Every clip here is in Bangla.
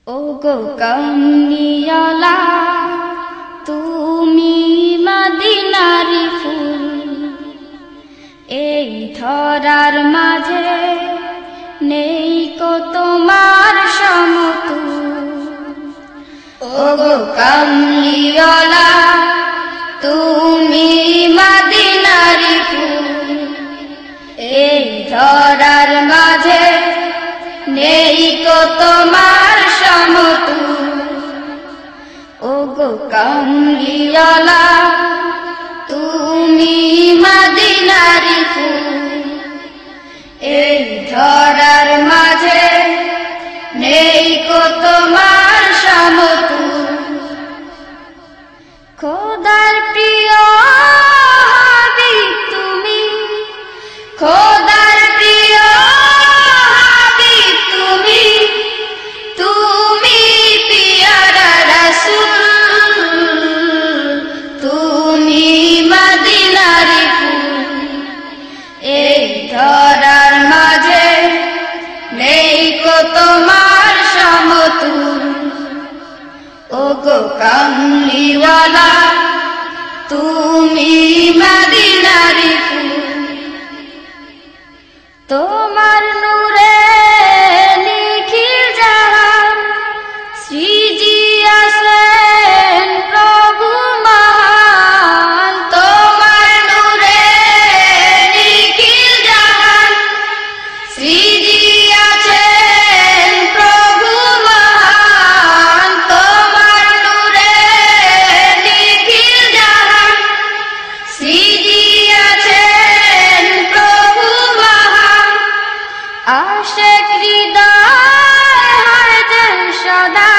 ওগো কামলিওয়ালা তুমি মদিনারি ফুল, এই ধরার মাঝে নেই কো তোমার সমতুল। ওগো কামলিওয়ালা তুমি মদিনারি ফুল, এই ধরার মাঝে নেই কো তোমার সমতুল। ওগো কামলিওয়ালা তুমি মদিনারি ফুল, এই ধরার মাঝে নেই কো তোমার সমতুল। খোদার প্রিয় হাবিব তুমি, খোদার প্রিয় হাবিব তুমি, তুমি পিয়ারা রাসূল, তুমি মদিনারি ফুল, এই ধরার মাঝে নেই কো তোমার সমতুল। ওগো কামলিওয়ালা তুমি মদিনারি ফুল, তোমার নূরে নিখিল জাহান সৃজিয়াছেন প্রভু মহান। তোমার নূরে নিখিল জাহান সৃজিয়াছেন প্রভু মহান। তোমার নূরে নিখিল জাহান সৃজিয়াছেন প্রভু মহান। আশিক হৃদয় হয় যে সদা,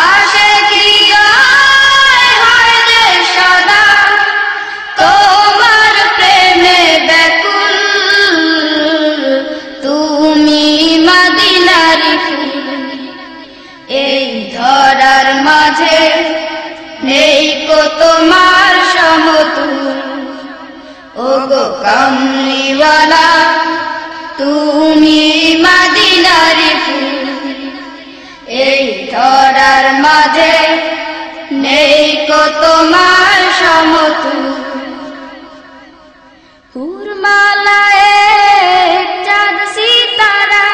আশিক হৃদয় হয় যে সদা তোমার প্রেমে ব্যাকুল। তুমি মদিনারি ফুল, এই ধরার মাঝে নেই কো তোমার সমতুল। ওগো কামলিওয়ালা তুমি মদিনারি ফুল, এই ধরার মাঝে নেই কো তোমার সমতুল। হুরমালায় চাঁদ সিতারা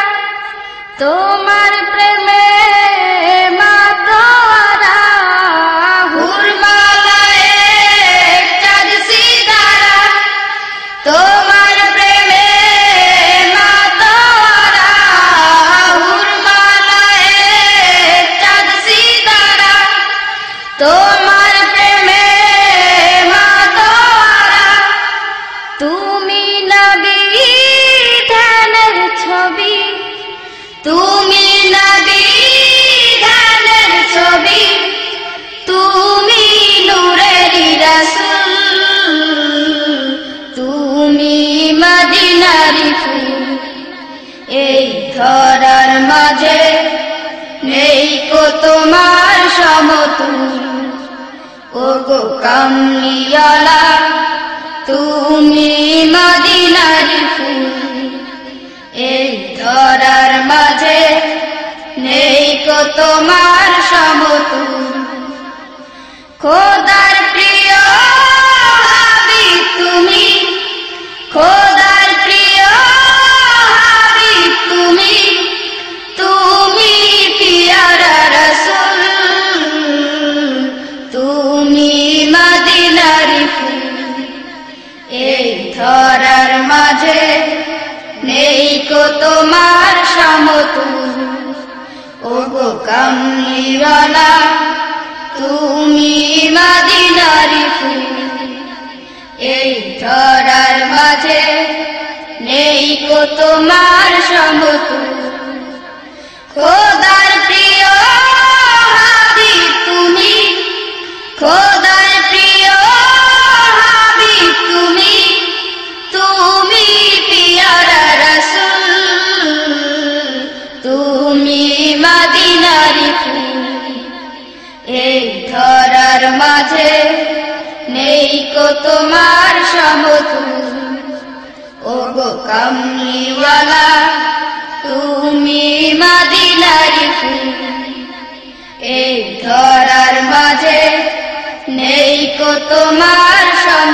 তোমার প্রেমে মাতোয়ারা। হুরমালায় চাঁদ সিতারা তোমার প্রেমে মাতোয়ারা। হুরমালায় চাঁদ সিতারা তোমার প্রেমে মাতোয়ারা। তুমি নবী ধ্যানের ছবি, তুমি নবী ধ্যানের ছবি, তুমি নূরেরি রাসূল, তুমি মদিনারি ফুল, এই ধরার মাঝে নেই কো তোমার সমতুল। ওগো কামলিওয়ালা তুমি মদিনারি ফুল, এই ধরার মাঝে নেই কো তোমার সমতুল। খোদার প্রিয় হাবিব তুমি, খোদার প্রিয় হাবিব তুমি, তুমি পিয়ারা রাসূল, তুমি মদিনারি ফুল, এই ধরার মাঝে নেই কো তোমার সমতুল। ওগো কামলিওয়ালা তুমি মদিনারি ফুল, এই ধরার মাঝে নেই কো তোমার সমতুল। খোদার প্রিয় হাবিব তুমি, খোদার প্রিয় হাবিব তুমি, তুমি পিয়ারা রাসূল, তুমি মদিনারি ফুল, এই ধরার মাঝে নেই কো তোমার সমতুল। ওগো কামলিওয়ালা তুমি মদিনারি ফুল। এই ধরার মাঝে নেই কো তোমার সম